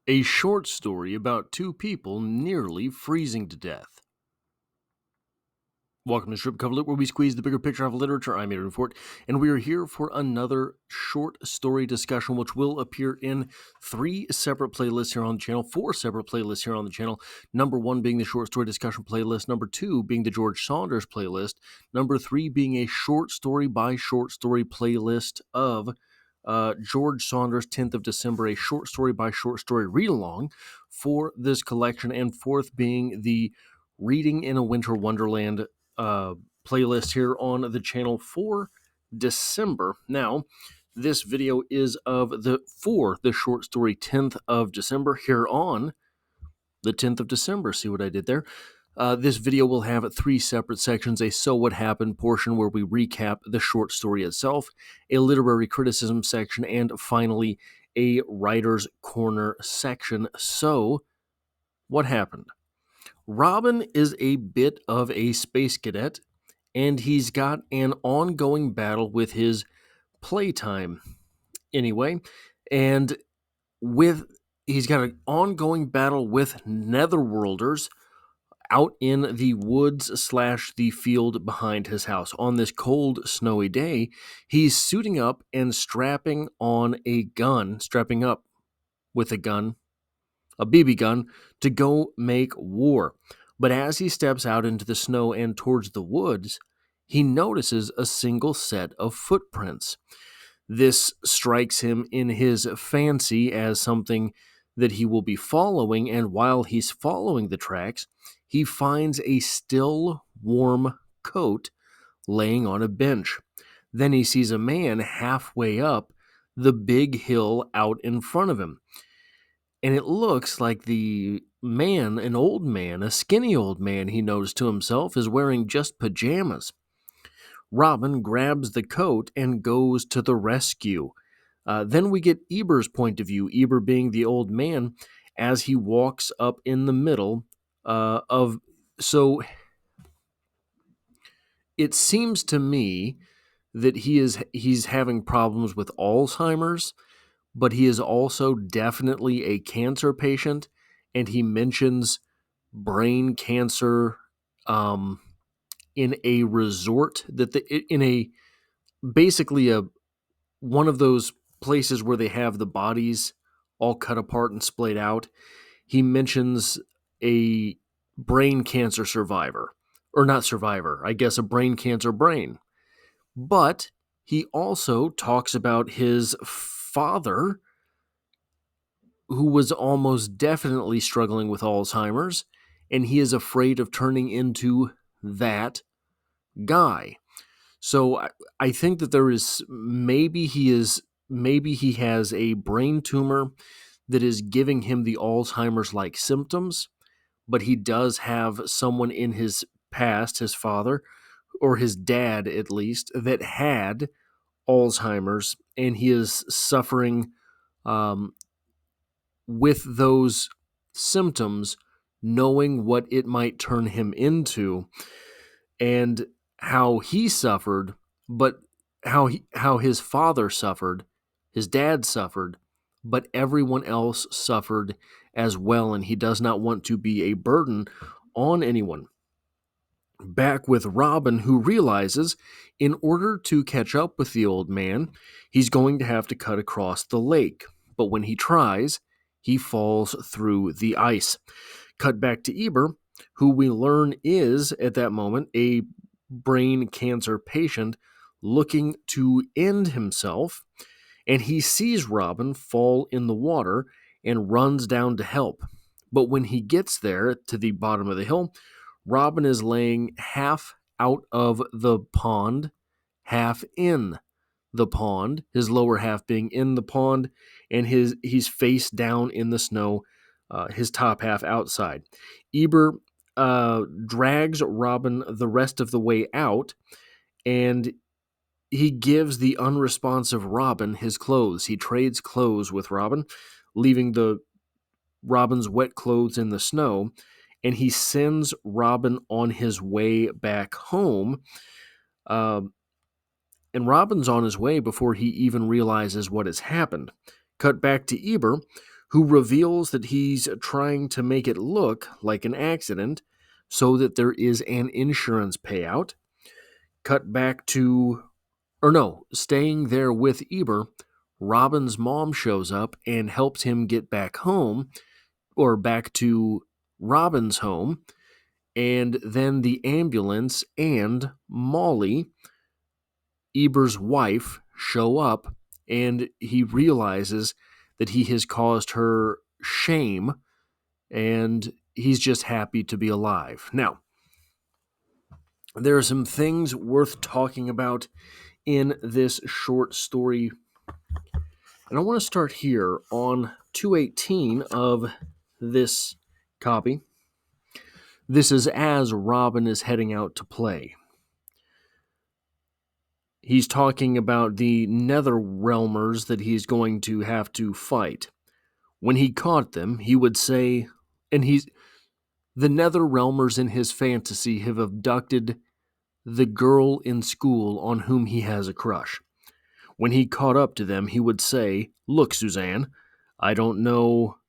A short story about two people nearly freezing to death. Welcome to Strip Cover Lit, where we squeeze the bigger picture of literature. I'm Aaron Fort, and we are here for another short story discussion, which will appear in three separate playlists here on the channel, four separate playlists here on the channel. Number one being the short story discussion playlist, number two being the George Saunders playlist, number three being a short story by short story playlist of George Saunders' 10th of December, a short story by short story read along for this collection, and fourth being the Reading in a Winter Wonderland playlist here on the channel for December. Now, this video is for the short story 10th of December here on the 10th of December. See what I did there? This video will have three separate sections: a So What Happened portion where we recap the short story itself, a literary criticism section, and finally a writer's corner section. So, what happened? Robin is a bit of a space cadet, and he's got an ongoing battle with his playtime anyway, and he's got an ongoing battle with netherworlders out in the woods slash the field behind his house. On this cold, snowy day, he's suiting up and strapping up with a BB gun, to go make war. But as he steps out into the snow and towards the woods, he notices a single set of footprints. This strikes him in his fancy as something that he will be following, and while he's following the tracks, he finds a still warm coat laying on a bench. Then he sees a man halfway up the big hill out in front of him. And it looks like the man, an old man, a skinny old man, he knows to himself, is wearing just pajamas. Robin grabs the coat and goes to the rescue. Then we get Eber's point of view, Eber being the old man, as he walks up in the middle of... So it seems to me that he's having problems with Alzheimer's, but he is also definitely a cancer patient, and he mentions brain cancer in a resort basically one of those places where they have the bodies all cut apart and splayed out. He mentions a brain cancer survivor, or not survivor, I guess a brain cancer brain. But he also talks about his father, who was almost definitely struggling with Alzheimer's, and he is afraid of turning into that guy. So I think that there is maybe he has a brain tumor that is giving him the Alzheimer's-like symptoms, but he does have someone in his past, his father, or his dad at least, that had Alzheimer's, and he is suffering with those symptoms, knowing what it might turn him into, and how he suffered, but how his father suffered, his dad suffered, but everyone else suffered as well, and he does not want to be a burden on anyone. Back with Robin, who realizes in order to catch up with the old man, he's going to have to cut across the lake. But when he tries, he falls through the ice. Cut back to Eber, who we learn is, at that moment, a brain cancer patient looking to end himself, and he sees Robin fall in the water and runs down to help. But when he gets there to the bottom of the hill, Robin is laying half out of the pond, half in the pond, his lower half being in the pond, and he's face down in the snow, his top half outside. Eber drags Robin the rest of the way out, and he gives the unresponsive Robin his clothes. He trades clothes with Robin, leaving Robin's wet clothes in the snow, and he sends Robin on his way back home. And Robin's on his way before he even realizes what has happened. Cut back to Eber, who reveals that he's trying to make it look like an accident so that there is an insurance payout. Cut back to, or no, staying there with Eber, Robin's mom shows up and helps him get back home, or back to Robin's home, and then the ambulance and Molly, Eber's wife, show up, and he realizes that he has caused her shame, and he's just happy to be alive. Now, there are some things worth talking about in this short story, and I want to start here on 218 of this copy. This is as Robin is heading out to play. He's talking about the Netherrealmers that he's going to have to fight. When he caught them, he would say, and the Netherrealmers in his fantasy have abducted the girl in school on whom he has a crush. When he caught up to them, he would say, "Look, Suzanne, I know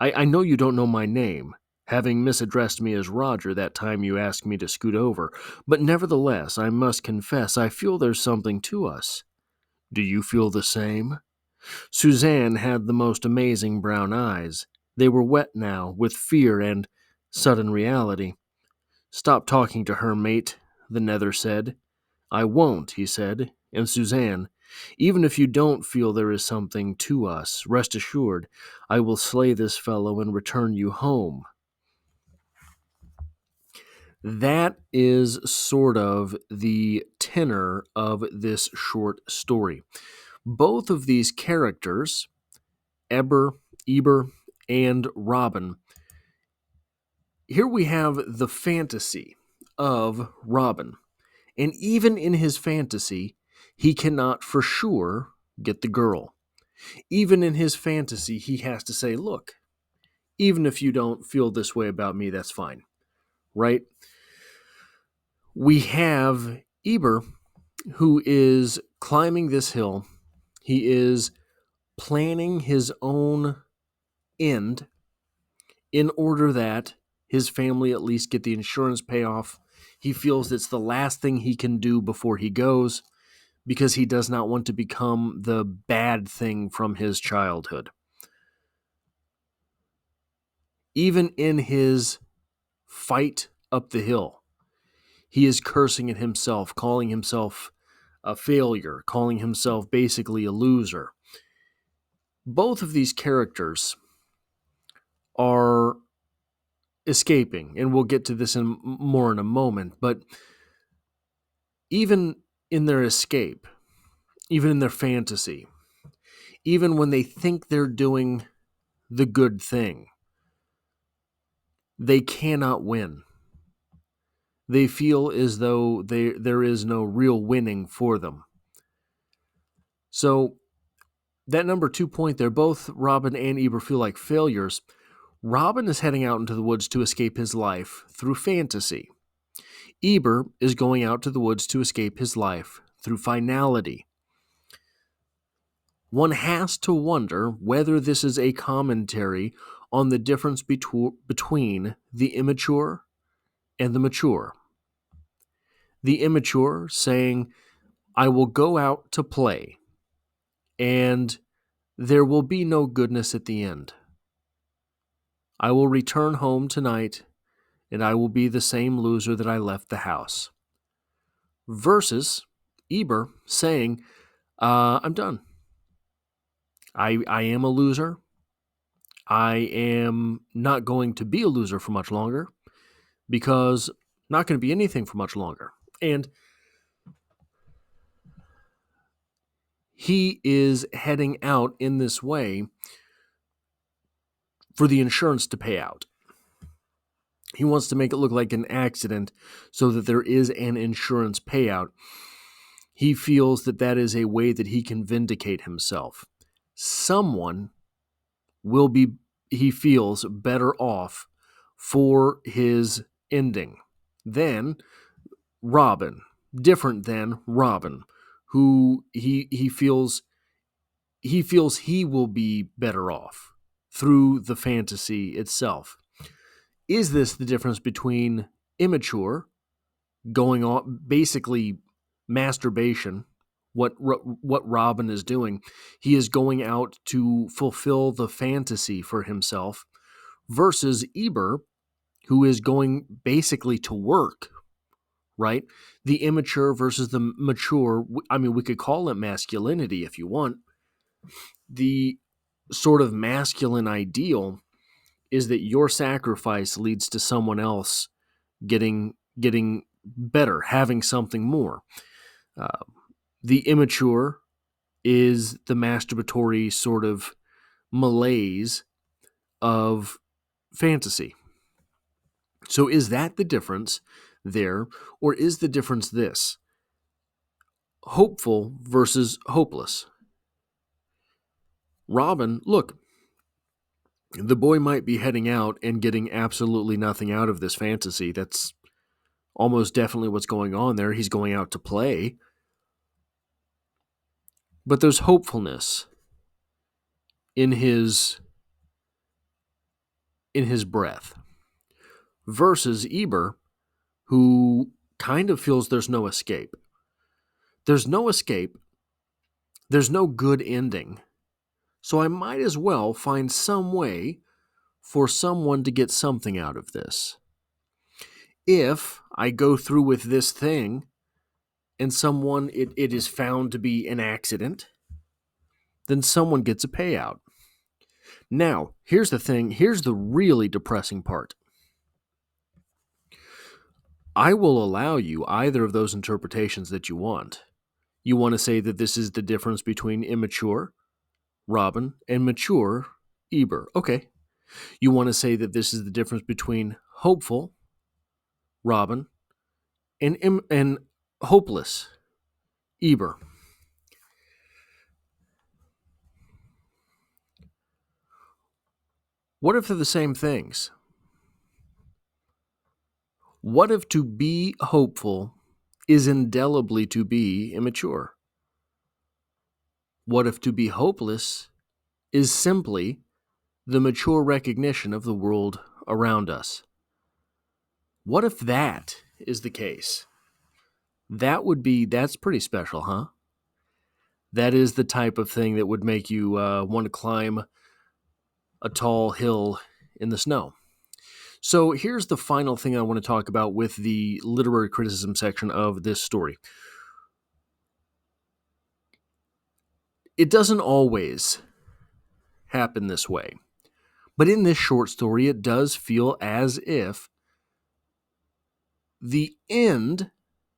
you don't know my name, having misaddressed me as Roger that time you asked me to scoot over, but nevertheless, I must confess I feel there's something to us. Do you feel the same?" Suzanne had the most amazing brown eyes. They were wet now with fear and sudden reality. "Stop talking to her, mate," the Nether said. "I won't," he said, "and Suzanne, even if you don't feel there is something to us, rest assured, I will slay this fellow and return you home." That is sort of the tenor of this short story. Both of these characters, Eber, and Robin, here we have the fantasy of Robin. And even in his fantasy, he cannot for sure get the girl. Even in his fantasy, he has to say, "Look, even if you don't feel this way about me, that's fine." Right? We have Eber, who is climbing this hill. He is planning his own end in order that his family at least get the insurance payoff. He feels it's the last thing he can do before he goes, because he does not want to become the bad thing from his childhood. Even in his fight up the hill, he is cursing at himself, calling himself a failure, calling himself basically a loser. Both of these characters are escaping, and we'll get to this more in a moment, but even in their escape, even in their fantasy, even when they think they're doing the good thing, they cannot win. They feel as though there is no real winning for them. So that number 2 point there, both Robin and Eber feel like failures. Robin is heading out into the woods to escape his life through fantasy. Eber is going out to the woods to escape his life through finality. One has to wonder whether this is a commentary on the difference between the immature and the mature. The immature saying, "I will go out to play, and there will be no goodness at the end. I will return home tonight, and I will be the same loser that I left the house." Versus Eber saying, "I'm done. I am a loser. I am not going to be a loser for much longer, because I'm not going to be anything for much longer." And he is heading out in this way for the insurance to pay out. He wants to make it look like an accident so that there is an insurance payout. He feels that that is a way that he can vindicate himself. Someone will be, he feels, better off for his ending than Robin, different than Robin, who he feels he will be better off through the fantasy itself. Is this the difference between immature, going on basically masturbation, what Robin is doing? He is going out to fulfill the fantasy for himself, versus Eber, who is going basically to work, right? The immature versus the mature. I mean, we could call it masculinity if you want. The sort of masculine ideal is that your sacrifice leads to someone else getting better, having something more. Uh, the immature is the masturbatory sort of malaise of fantasy. So is that the difference there, or is the difference this? Hopeful versus hopeless. Robin, look, the boy might be heading out and getting absolutely nothing out of this fantasy. That's almost definitely what's going on there. He's going out to play. But there's hopefulness in his breath. Versus Eber, who kind of feels there's no escape. There's no escape. There's no good ending. So I might as well find some way for someone to get something out of this. If I go through with this thing and it is found to be an accident, then someone gets a payout. Now, here's the thing. Here's the really depressing part. I will allow you either of those interpretations that you want. You want to say that this is the difference between immature, Robin, and mature, Eber. Okay. You want to say that this is the difference between hopeful, Robin, and hopeless, Eber. What if they're the same things? What if to be hopeful is indelibly to be immature? What if to be hopeless is simply the mature recognition of the world around us? What if that is the case? That's pretty special, huh? That is the type of thing that would make you want to climb a tall hill in the snow. So here's the final thing I want to talk about with the literary criticism section of this story. It doesn't always happen this way, but in this short story, it does feel as if the end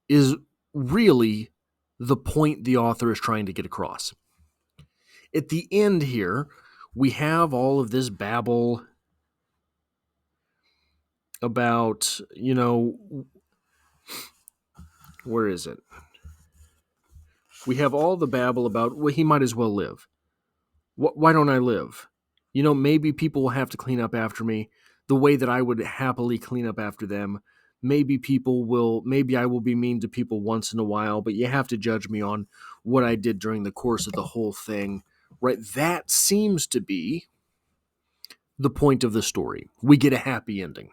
is really the point the author is trying to get across. At the end here, we have all of this babble about, where is it? We have all the babble about, well, he might as well live. Why don't I live? Maybe people will have to clean up after me the way that I would happily clean up after them. Maybe I will be mean to people once in a while, but you have to judge me on what I did during the course of the whole thing, right? That seems to be the point of the story. We get a happy ending.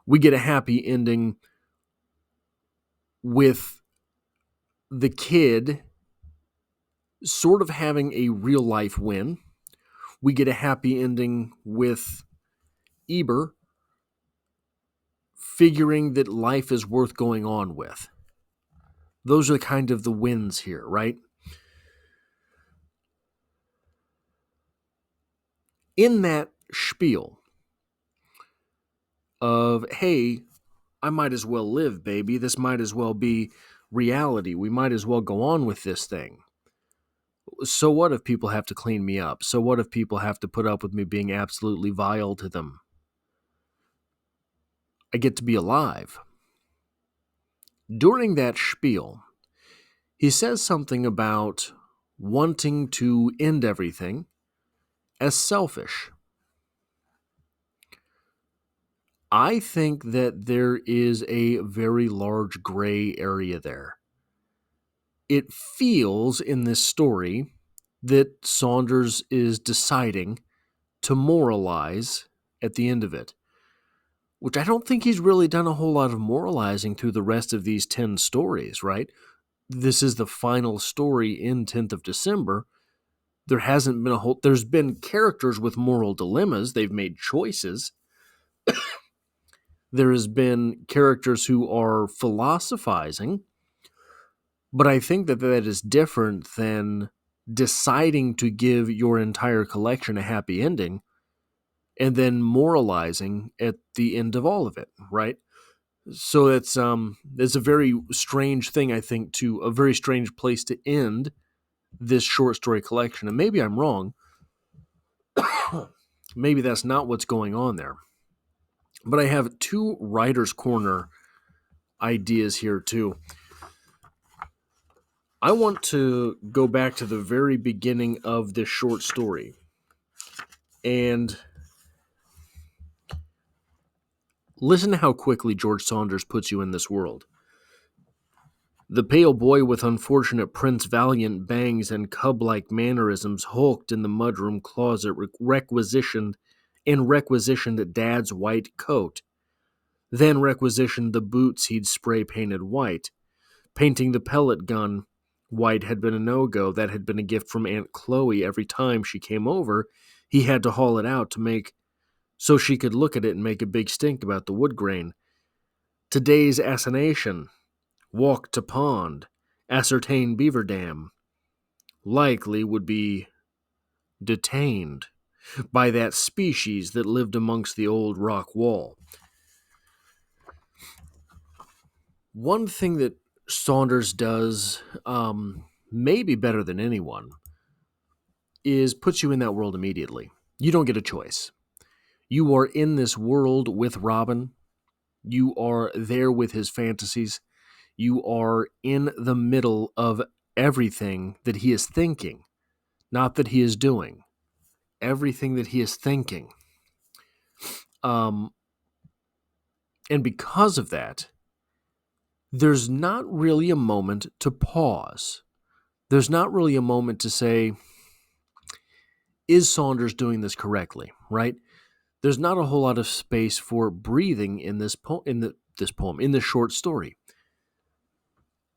We get a happy ending with the kid sort of having a real life win. We get a happy ending with Eber figuring that life is worth going on with. Those are kind of the wins here, right? In that spiel of, hey, I might as well live, baby. This might as well be reality. We might as well go on with this thing. So what if people have to clean me up? So what if people have to put up with me being absolutely vile to them? I get to be alive. During that spiel, he says something about wanting to end everything as selfish. I think that there is a very large gray area there. It feels in this story that Saunders is deciding to moralize at the end of it, which I don't think he's really done a whole lot of moralizing through the rest of these 10 stories, right? This is the final story in 10th of December. There hasn't been there's been characters with moral dilemmas. They've made choices. There has been characters who are philosophizing, but I think that is different than deciding to give your entire collection a happy ending and then moralizing at the end of all of it, right? So it's a very strange thing, I think, to a very strange place to end this short story collection. And maybe I'm wrong. Maybe that's not what's going on there. But I have two Writer's Corner ideas here, too. I want to go back to the very beginning of this short story. And listen to how quickly George Saunders puts you in this world. The pale boy with unfortunate Prince Valiant bangs and cub-like mannerisms hulked in the mudroom closet requisitioned Dad's white coat, then requisitioned the boots he'd spray-painted white. Painting the pellet gun white had been a no-go. That had been a gift from Aunt Chloe. Every time she came over, he had to haul it out so she could look at it and make a big stink about the wood grain. Today's assignation: walk to pond, ascertain beaver dam. Likely would be detained by that species that lived amongst the old rock wall. One thing that Saunders does, maybe better than anyone, is puts you in that world immediately. You don't get a choice. You are in this world with Robin. You are there with his fantasies. You are in the middle of everything that he is thinking, not that he is doing. Everything that he is thinking. And because of that, there's not really a moment to pause. There's not really a moment to say, is Saunders doing this correctly, right? There's not a whole lot of space for breathing in this short story.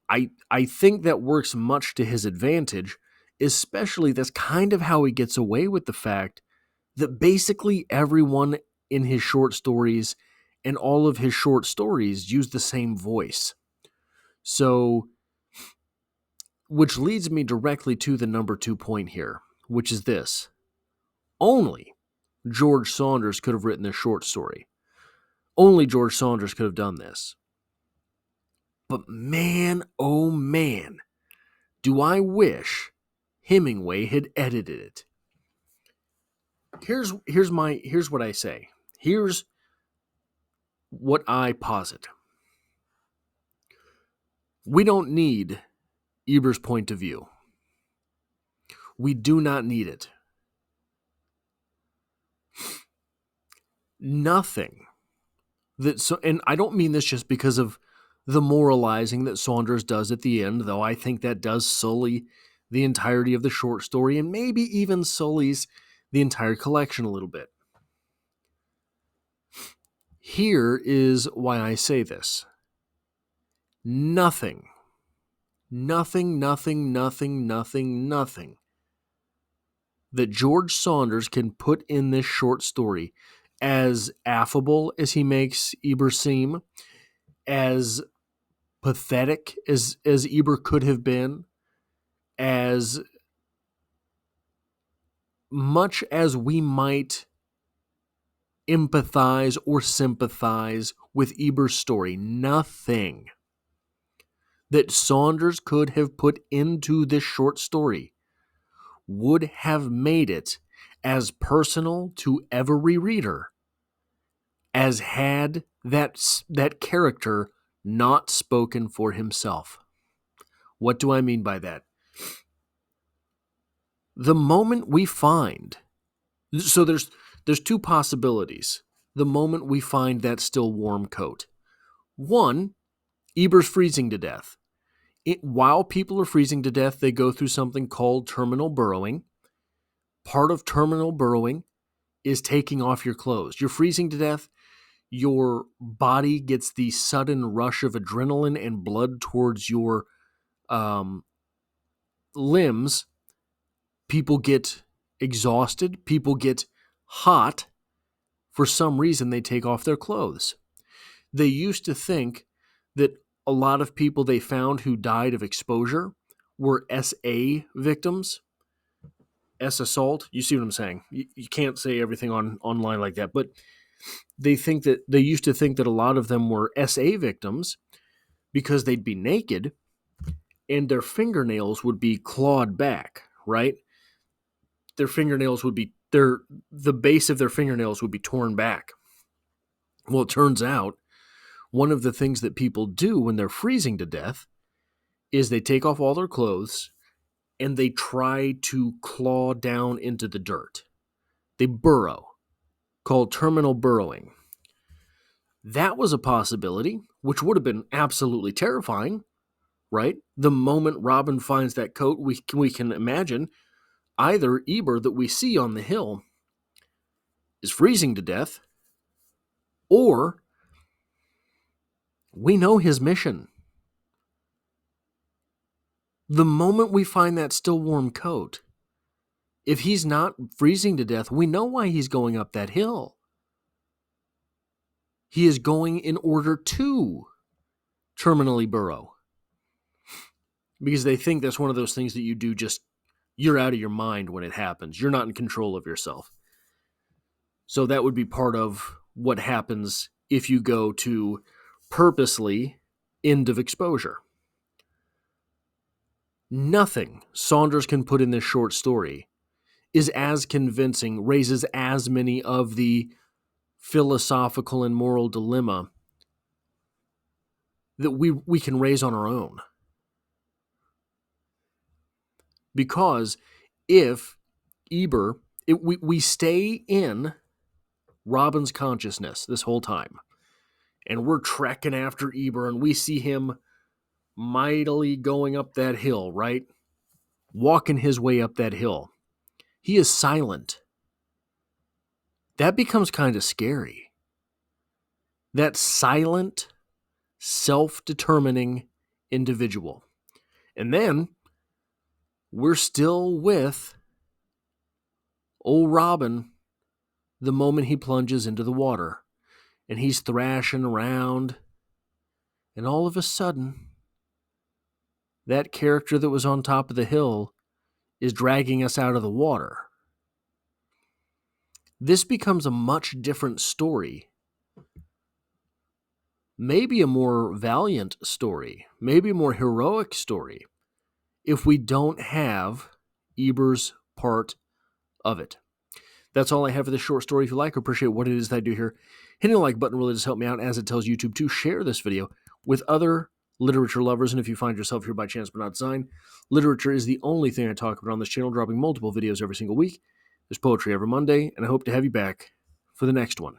I think that works much to his advantage, especially that's kind of how he gets away with the fact that basically everyone in his short stories and all of his short stories use the same voice. So, which leads me directly to the number 2 point here, which is this. Only George Saunders could have written this short story. Only George Saunders could have done this. But man, oh man, do I wish Hemingway had edited it. Here's what I say. Here's what I posit. We don't need Eber's point of view. We do not need it. Nothing and I don't mean this just because of the moralizing that Saunders does at the end, though I think that does sully the entirety of the short story and maybe even sullies the entire collection a little bit. Here is why I say this. Nothing that George Saunders can put in this short story, as affable as he makes Eber seem, as pathetic as Eber could have been, as much as we might empathize or sympathize with Eber's story, nothing that Saunders could have put into this short story would have made it as personal to every reader as had that character not spoken for himself. What do I mean by that? The moment we find, so there's two possibilities. The moment we find that still warm coat. One, Eber's freezing to death. While people are freezing to death, they go through something called terminal burrowing. Part of terminal burrowing is taking off your clothes. You're freezing to death. Your body gets the sudden rush of adrenaline and blood towards your limbs. People get exhausted. People get hot. For some reason, they take off their clothes. They used to think that a lot of people they found who died of exposure were SA victims. S assault. You see what I'm saying? You can't say everything online like that, but they used to think that a lot of them were SA victims because they'd be naked and their fingernails would be clawed back, right? Their fingernails would be the base of their fingernails would be torn back. Well, it turns out one of the things that people do when they're freezing to death is they take off all their clothes and they try to claw down into the dirt. They burrow, called terminal burrowing. That was a possibility, which would have been absolutely terrifying, right? The moment Robin finds that coat, we can imagine either Eber that we see on the hill is freezing to death, or we know his mission. The moment we find that still warm coat, if he's not freezing to death, we know why he's going up that hill. He is going in order to terminally burrow. Because they think that's one of those things that you do you're out of your mind when it happens. You're not in control of yourself. So that would be part of what happens if you go to purposely end of exposure. Nothing Saunders can put in this short story is as convincing, raises as many of the philosophical and moral dilemma that we can raise on our own. Because if Eber, we stay in Robin's consciousness this whole time, and we're trekking after Eber, and we see him mightily going up that hill, right? Walking his way up that hill. He is silent. That becomes kind of scary. That silent, self-determining individual. And then we're still with old Robin the moment he plunges into the water. And he's thrashing around. And all of a sudden, that character that was on top of the hill is dragging us out of the water. This becomes a much different story. Maybe a more valiant story. Maybe a more heroic story. If we don't have Eber's part of it. That's all I have for this short story. If you like or appreciate what it is that I do here, hitting the like button really does help me out, as it tells YouTube to share this video with other literature lovers. And if you find yourself here by chance but not design, literature is the only thing I talk about on this channel, dropping multiple videos every single week. There's poetry every Monday, and I hope to have you back for the next one.